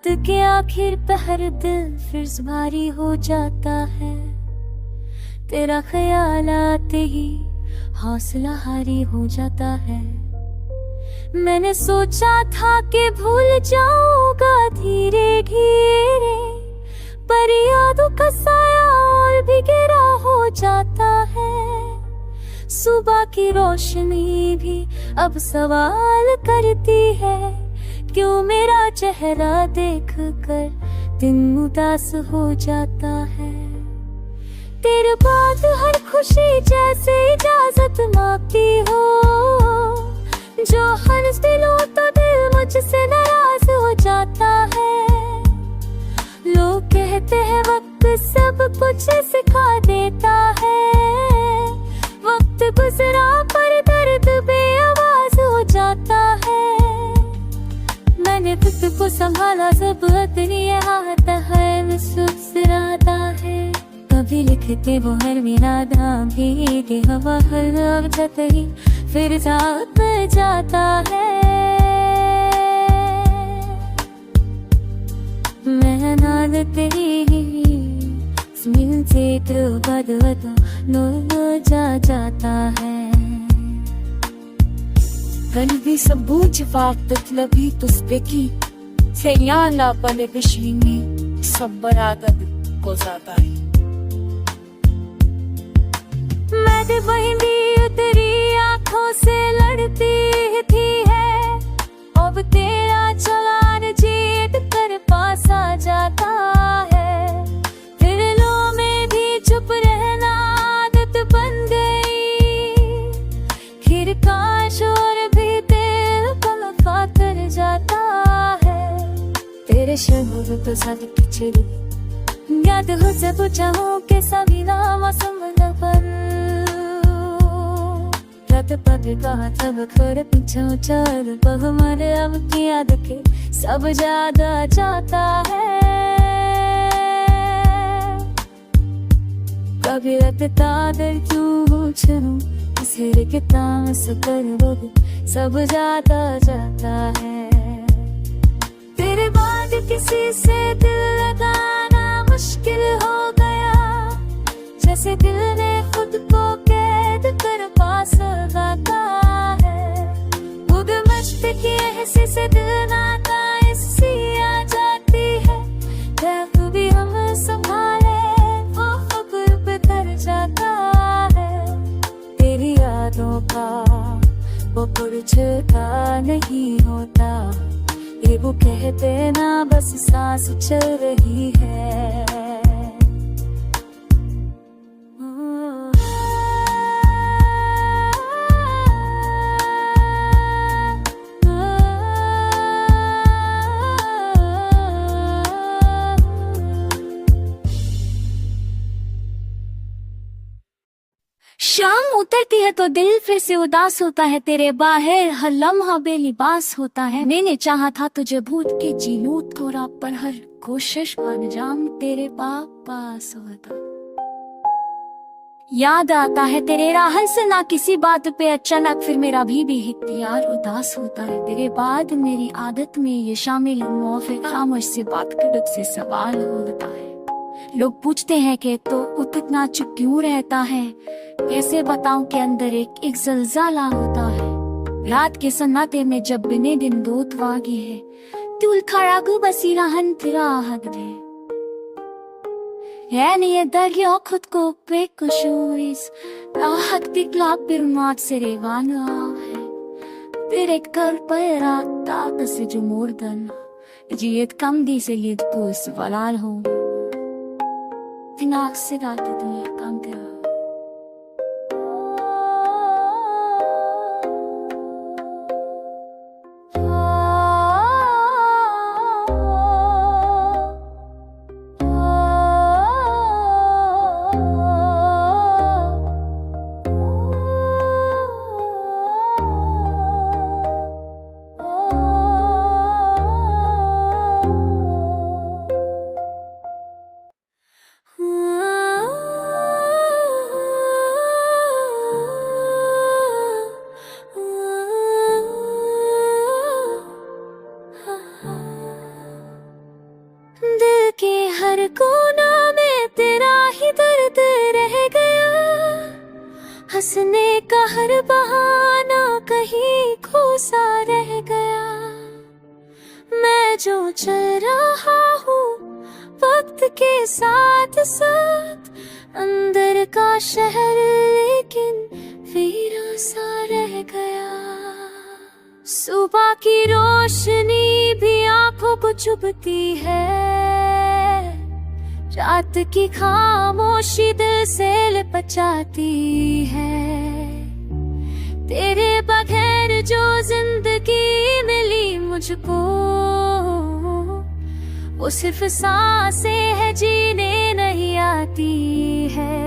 रात के आखिर पहर दिल फिर भारी हो जाता है। तेरा ख्याल आते ही हौसला हारी हो जाता है। मैंने सोचा था कि भूल जाऊंगा धीरे धीरे, पर यादों का साया और भी गहरा हो जाता है। सुबह की रोशनी भी अब सवाल करती है, क्यों मेरा चेहरा देख कर दिन उदास हो जाता है। तेरे बाद हर खुशी जैसे इजाजत मांगती हो, जो हर दिल होता दिल मुझसे नाराज हो जाता है। लोग कहते हैं वक्त सब कुछ सिखा देता है, वक्त गुजरा पर दर्द बेआवाज हो जाता है। मैंने खुद को संभाला सब तेरी आता है सुसराता है। कभी लिखते वो हर मेरा नाम ही के हवा हर जाते ही फिर साथ जाता है। मैं नाद तेरी मिलते तो बदल नो जाता है। Qalbi sa buğç vakit labi tuspeki, senyala pale bishini सब बरादत को जाता है। मैं तो बहिंदी तेरी आंखों से लड़ती थी है, अब तेरा चलान जीत कर पास आ जाता है। दिलों में भी चुप रहना आदत बन गई, फिर काश और भी दिल को वफा कर जाता है। तेरे शब्द तो साथ पीछे याद हो सब चाहूं के सभी नाम समझ पर रात पर कहा तब कर पीछे चल हमारे अब की याद के सब ज्यादा जाता है। कभी लगता दिल क्यों छू सिर के तामस कर सब ज्यादा जाता है। तेरे बाद किसी से दिल लगाना मुश्किल हो गया, जैसे दिल ने खुद को कैद कर पास लगाता है। खुद मस्त की ऐसे से दिल नाता ऐसी आ जाती है, जब भी हम संभाले वो खुद पे कर जाता है। तेरी यादों का वो कुछ का नहीं होता, ये वो कहते ना बस सांस चल रही है। शाम उतरती है तो दिल फिर से उदास होता है। तेरे बाहर हर लम्हा बेलिबास होता है। मैंने चाहा था तुझे भूल के जी लूं थोड़ा, पर हर कोशिश अंजाम तेरे पास होता। याद आता है तेरे राह से ना किसी बात पे अचानक फिर मेरा भी इख्तियार उदास होता है। तेरे बाद मेरी आदत में ये शामिल हूँ, फिर खामोश से बात कर से सवाल होता है। लोग पूछते हैं कि तो उतना चुप क्यों रहता है, कैसे बताऊं कि अंदर एक जलजाला होता है। रात के सन्नाटे में जब बिने दिन दूत वागी है, तुल खड़ागु बसीराहन तेरा हद है। ये दरिया खुद को बेकसूरिस राहत दिखला फिर मात से रेवाना है। तेरे कर पर आता से जो मोरदन जीत कम दी से लिद पुस वलाल हो दिनाक से रात दुनिया कम तेरा। कोना में तेरा ही दर्द रह गया, हंसने का हर बहाना कहीं खोसा रह गया। मैं जो चल रहा हूँ वक्त के साथ साथ, अंदर का शहर लेकिन वीरान सा रह गया। सुबह की रोशनी भी आंखों को चुभती है, रात की खामोशी दिल से लिपट जाती है। तेरे बगैर जो जिंदगी मिली मुझको, वो सिर्फ सांसें है, जीने नहीं आती है।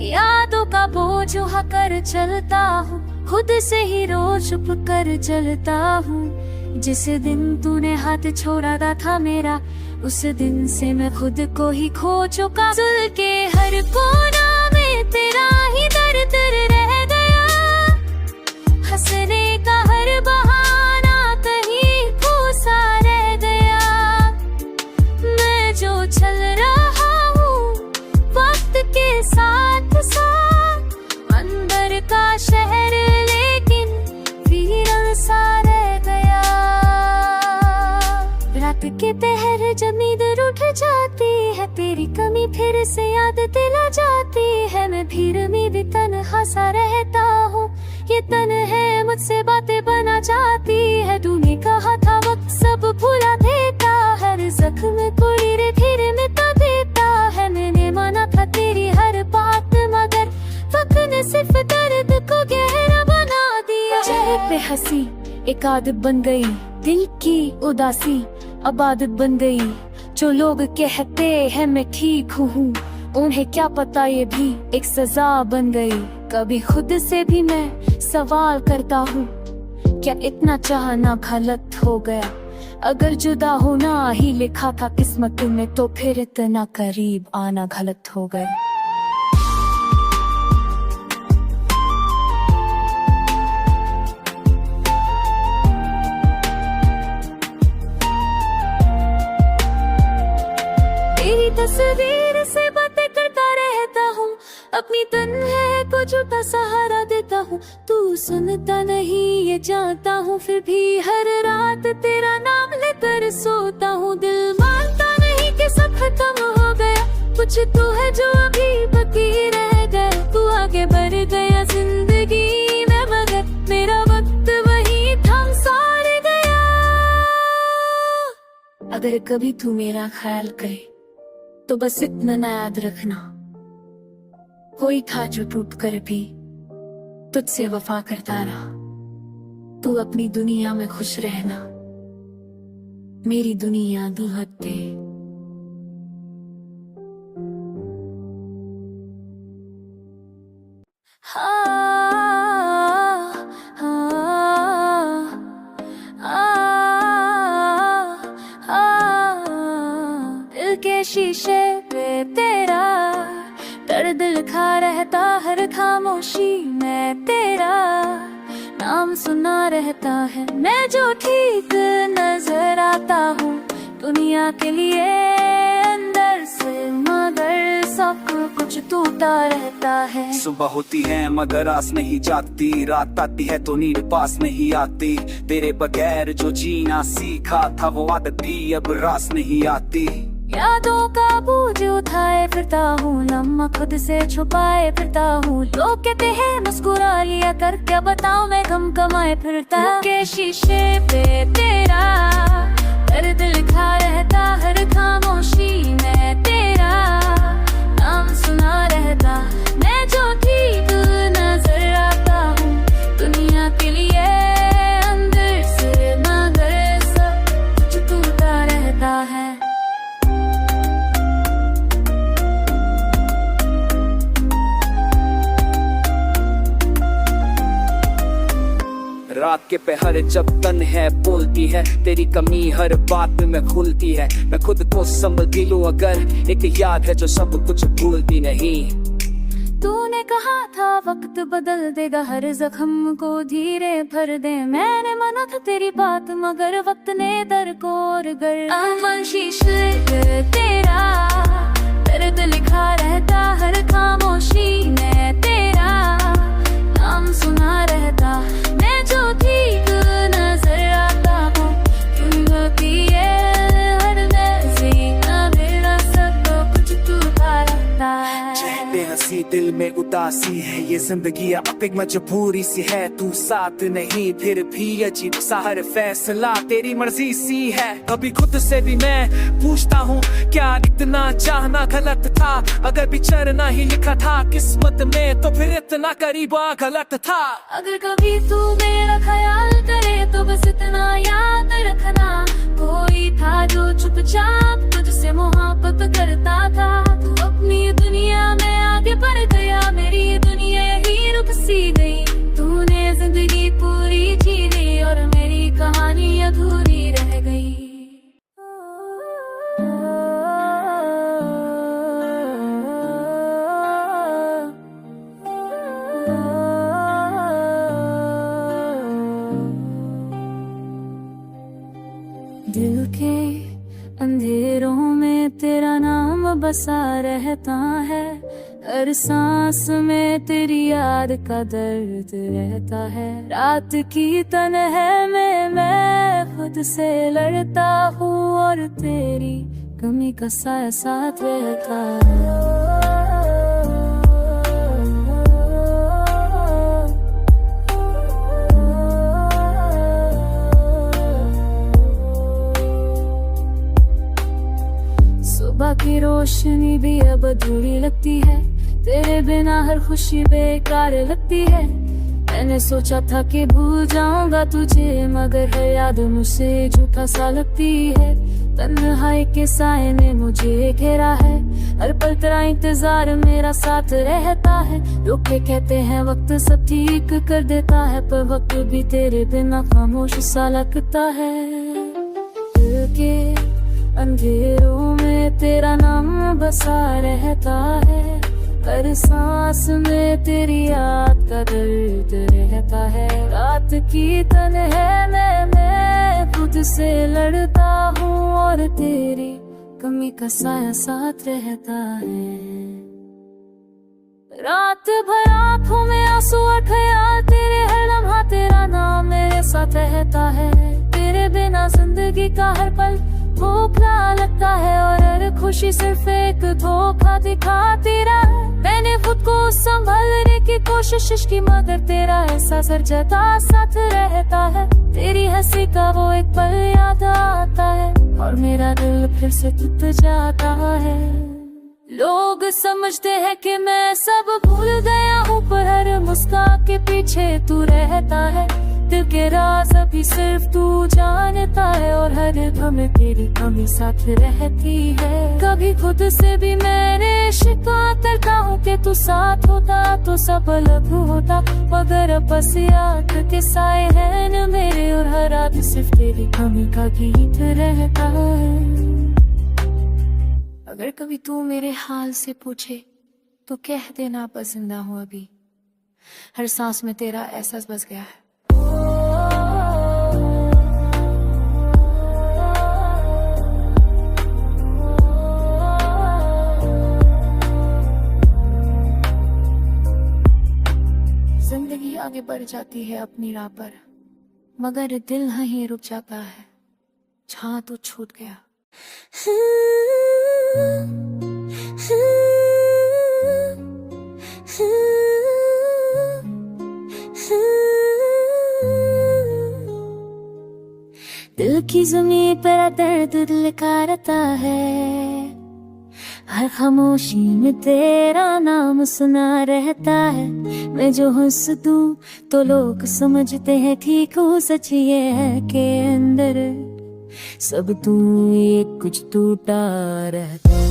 यादों का बोझ उठाकर चलता हूँ, खुद से ही रोज चुप कर चलता हूँ। जिस दिन तूने हाथ छोड़ा था मेरा, उस दिन से मैं खुद को ही खो चुका। दिल के हर कोना में तेरा ही दर्द रह गया, हंसने का हर बहाना कहीं खोसा रह गया। मैं जो चल रहा हूँ वक्त के साथ साथ, अंदर का शहर लेकिन वीरान सा रह गया। रात के पहर जब नींद उठ जाती है, तेरी कमी फिर से याद दिला जाती है। मैं भीड़ में भी तन्हा सा रहता हूँ, ये तन है मुझसे बातें बना जाती है। तूने कहा था वक्त सब भुला देता है, जख्म को धीरे धीरे मिटा देता है। मैंने माना था तेरी हर बात, मगर वक्त ने सिर्फ दर्द को गहरा बना दिया। चेहरे पे हंसी एक आदत बन गई, दिल की उदासी अब आदत बन गई। जो लोग कहते हैं मैं ठीक हूँ, उन्हें क्या पता ये भी एक सजा बन गई। कभी खुद से भी मैं सवाल करता हूँ, क्या इतना चाहना गलत हो गया? अगर जुदा होना ही लिखा था किस्मत में, तो फिर इतना करीब आना गलत हो गया। तेरी तस्वीर से बातें करता रहता हूँ, अपनी तन्हाई को झूठा सहारा देता हूँ। तू सुनता नहीं ये जानता हूँ, फिर भी हर रात तेरा नाम लेकर सोता हूँ। दिल मानता नहीं कि सब खत्म हो गया, कुछ तो है जो अभी बाकी रह गया। तू आगे बढ़ गया जिंदगी में, मगर मेरा वक्त वही थम सा गया। अगर कभी तू मेरा ख्याल करे तो बस इतना याद रखना, कोई था जो टूट कर भी तुझसे वफा करता रहा। तू अपनी दुनिया में खुश रहना, मेरी दुनिया दुहक दे। दिल के शीशे पे तेरा दर्द लिखा रहता, हर खामोशी में तेरा नाम सुना रहता है। मैं जो ठीक नजर आता हूँ दुनिया के लिए, अंदर से मगर सब कुछ टूटा रहता है। सुबह होती है मगर आस नहीं जाती, रात आती है तो नींद पास नहीं आती। तेरे बगैर जो जीना सीखा था वो आदत भी अब रास नहीं आती। यादों का बोझ उठाए फिरता हूँ, लम्हा खुद से छुपाए फिरता हूँ। लोग कहते हैं मुस्कुरा लिया कर, क्या बताऊँ मैं गम कमाए फिरता। के शीशे पे तेरा दर्द लिखा रहता, हर खामोशी में तेरा नाम सुना रहता। मैं जो ठीक नजर आता हूँ दुनिया के लिए, अंदर से मगर सब कुछ टूटा रहता है। रात के पहर जब तन है बोलती है, तेरी कमी हर बात में खुलती है। मैं खुद को संभलती लूं अगर एक याद है जो सब कुछ भूलती नहीं। तूने कहा था वक्त बदल देगा, हर जख्म को धीरे भर दे। मैंने माना था तेरी बात, मगर वक्त ने दर को और गर। शीशे मेरी दिल में उदासी है, ये जिंदगी अब एक मजबूरी सी है। तू साथ नहीं फिर भी अजीब सा हर फैसला तेरी मर्जी सी है। कभी खुद से भी मैं पूछता हूँ क्या इतना चाहना गलत था? अगर बिछड़ना ही लिखा था किस्मत में तो फिर इतना करीब गलत था। अगर कभी तू मेरा ख्याल करे तो बस इतना याद रखना, कोई था जो चुपचाप तुझसे मोहब्बत करता था। तू अपनी दुनिया में आगे बढ़ गया, मेरी दुनिया यही रुक सी गई। तूने जिंदगी पूरी जी ली और मेरी कहानी अधूरी रह गई। दिल के अंधेरों में तेरा नाम बसा रहता है, हर सांस में तेरी याद का दर्द रहता है। रात की तन्हाई में मैं खुद से लड़ता हूँ और तेरी कमी का साया साथ रहता है। सुबह की रोशनी भी अब अधूरी लगती है, तेरे बिना हर खुशी बेकार लगती है। मैंने सोचा था कि भूल जाऊंगा तुझे, मगर है याद मुझसे झूठा सा लगती है। तन्हाई के साए ने मुझे घेरा है, हर पल तेरा इंतजार मेरा साथ रहता है। लोग कहते हैं वक्त सब ठीक कर देता है, पर वक्त भी तेरे बिना खामोश सा लगता है। दिल के अंधेरों में तेरा नाम बसा रहता है, हर सांस में तेरी याद का दर्द रहता है। रात की तन्हाई में मैं खुद से लड़ता हूँ और तेरी कमी का साया साथ रहता है। रात भर आँखों में आंसू और ख्याल तेरे, हर लम्हा तेरा नाम मेरे साथ रहता है। तेरे बिना जिंदगी का हर पल धोखा लगता है और हर खुशी सिर्फ एक धोखा दिखाती रहा। मैंने खुद को संभालने की कोशिश की, मगर तेरा एहसास हर जगह साथ रहता है। तेरी हंसी का वो एक पल याद आता है और मेरा दिल फिर से टूट जाता है। लोग समझते हैं कि मैं सब भूल गया हूँ, पर हर मुस्कान के पीछे तू रहता है। दिल के राज अभी सिर्फ तू जानता है और हर दम तेरी कमी साथ रहती है। कभी खुद से भी मैंने शिकायत करता हूँ कि तू साथ होता तो सब अलग होता, मगर अब बस याद के साए हैं न मेरे, और हर रात सिर्फ तेरी कमी का गीत रहता है। अगर कभी तू मेरे हाल से पूछे तो कह देना बस जिंदा हूँ अभी, हर सांस में तेरा एहसास बस गया है। जिंदगी आगे बढ़ जाती है अपनी राह पर, मगर दिल यहीं रुक जाता है जहाँ तू छूट गया। दिल की ज़मीं पर दर्द लिखा रहता है, हर खामोशी में तेरा नाम सुना रहता है। मैं जो हंस दूं तो लोग समझते हैं ठीक हो, सच ये है कि अंदर सब तू ये कुछ टूटा रहता है।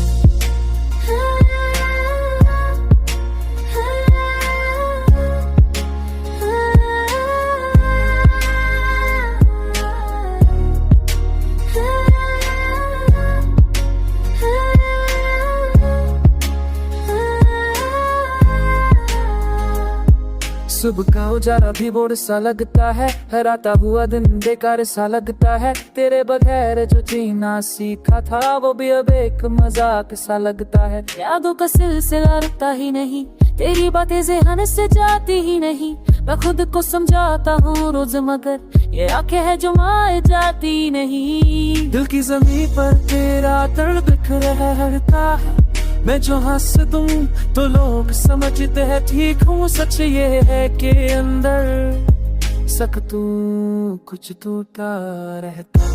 सुबह का उजाला भी बोर सा लगता है, हर आता हुआ दिन बेकार सा लगता है। तेरे बगैर जो जीना सीखा था वो भी अब एक मजाक सा लगता है। यादों का सिलसिला रुकता ही नहीं, तेरी बातें ज़हन से जाती ही नहीं। मैं खुद को समझाता हूँ रोज, मगर ये आंखें है जो मान जाती नहीं। दिल की ज़मीं पर तेरा दर्द बिखरा रहता है, मैं जो हंस दूं तो लोग समझते हैं ठीक हूँ। सच ये है कि अंदर सकतू कुछ टूटा रहता।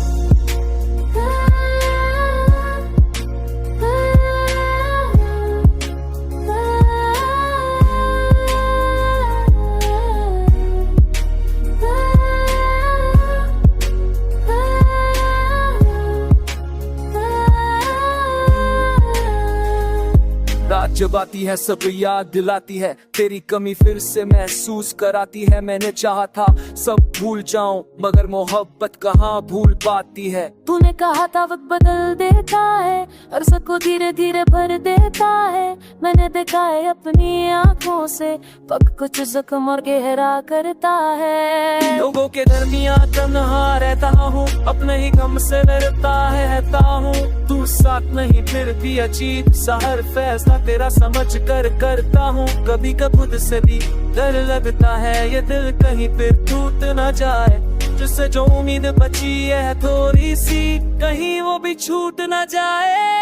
रात जब आती है सब याद दिलाती है, तेरी कमी फिर से महसूस कराती है। मैंने चाहा था सब भूल जाऊं मगर मोहब्बत कहाँ भूल पाती है। तूने कहा था वक्त बदल देता है, हर सबको धीरे धीरे भर देता है। मैंने देखा है अपनी आँखों से, पग कुछ जख्म और गहरा करता है। लोगों के दरमियान तन्हा रहता हूँ, अपने ही गम से डरता रहता हूँ। तू साथ नहीं फिर भी अजीब सा हर फैसला तेरा समझ कर करता हूँ। कभी कभी खुद से भी डर लगता है ये दिल कहीं फिर टूट न जाए। जिससे जो उम्मीद बची है थोड़ी सी, कहीं वो भी छूट न जाए।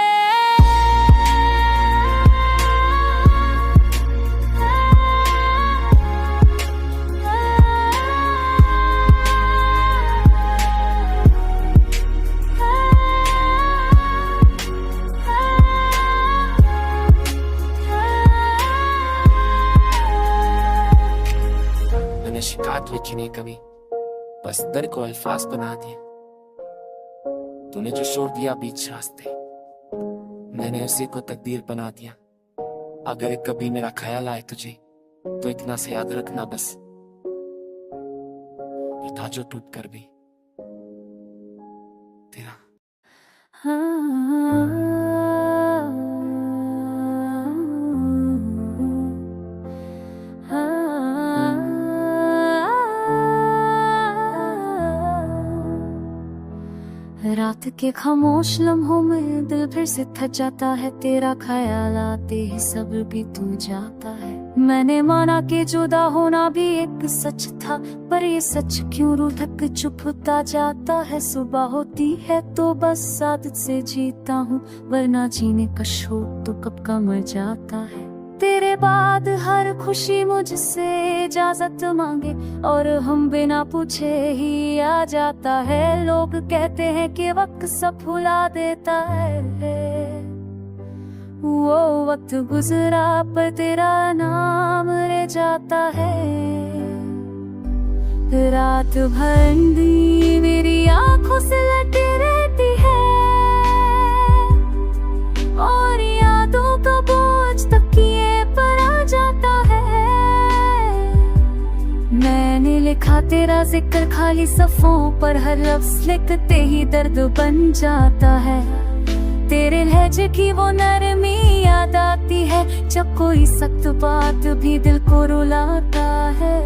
शिकायत लिखी नहीं कभी, बस दर्द को अल्फाज बना दिए। तूने जो छोड़ दिया बीच रास्ते, मैंने उसी को तकदीर बना दिया। अगर कभी मेरा ख्याल आए तुझे तो इतना से याद रखना, बस ये था जो टूट कर भी तेरा। रात के खामोश लम्हों में दिल फिर से थक जाता है। तेरा ख्याल आते ही सब भी तू जाता है। मैंने माना कि जुदा होना भी एक सच था, पर ये सच क्यों रूठ के चुप होता जाता है। सुबह होती है तो बस आदत से जीता हूँ, वरना जीने का शौक तो कब का मर जाता है। तेरे बाद हर खुशी मुझसे इजाजत मांगे और हम बिना पूछे ही आ जाता है। लोग कहते हैं कि वक्त सब भुला देता है, वो वक्त गुजरा पर तेरा नाम रह जाता है। रात भर नींद मेरी आंखों से लटी रहती है और यादों का बोझ तकिए पर आ जाता है। मैंने लिखा तेरा जिक्र खाली सफ़ों पर, हर लफ्ज़ लिखते ही दर्द बन जाता है। तेरे लहजे की वो नरमी याद आती है, जब कोई सख्त बात भी दिल को रुलाता है।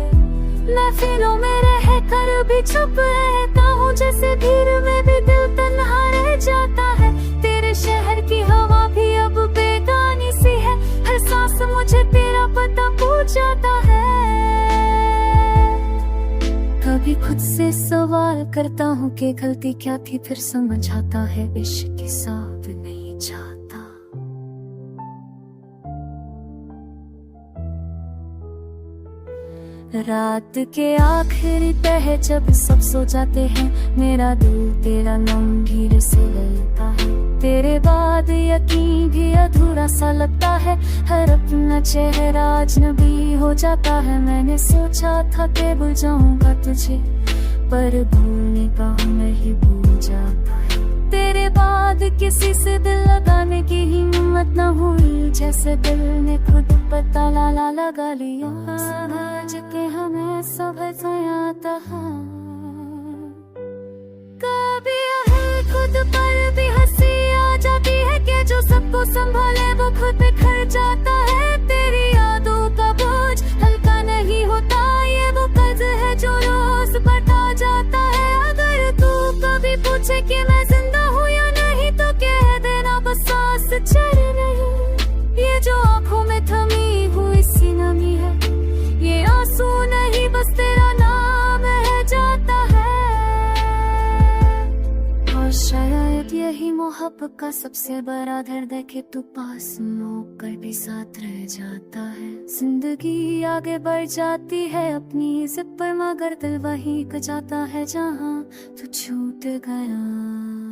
महफिलों में रह कर भी चुप रहता हूँ, जैसे भीड़ में भी दिल तन्हा रह जाता है। तेरे शहर की हवा भी अब बेगानी सी है, हर सांस मुझे तेरा पता पूछ जाता है। कभी खुद से सवाल करता हूँ कि गलती क्या थी, फिर समझ आता है इश्क के साथ नहीं जाता। रात के आखिरी पहर जब सब सो जाते हैं, मेरा दिल तेरा नाम धीरे से लेता है। तेरे बाद यकीन भी अधूरा सा लगता है, हर अपना चेहरा अजनबी हो जाता है। मैंने सोचा था कि भूल जाऊंगा तुझे, पर भूलने का नहीं भूल जाता है। तेरे बाद किसी से दिल लगाने की हिम्मत न हुई, जैसे दिल ने खुद पता लाला लगा लिया। समझ के हमें सब आता है, कभी है खुद पर भी हंसी आ जाती है कि जो सबको संभाले वो खुद बिखर जाता है। तेरी यादों का बोझ हल्का नहीं होता, ये वो कर्ज है जो रोज बढ़ता जाता है। अगर तू कभी पूछे कि मैं जिंदा हूँ या नहीं, तो कह देना बस सांस चढ़ नहीं। ये जो आँखों में थमी हुई सी नमी है, ये आंसू नहीं बस तेरा नाम है जाता है। और शायद यही मोहब्बत अब का सबसे बड़ा दर्द है कि तू पास होकर भी साथ रह जाता है। जिंदगी आगे बढ़ जाती है अपनी जिद पर, मगर दिल वहीं जाता है जहाँ तू छूट गया।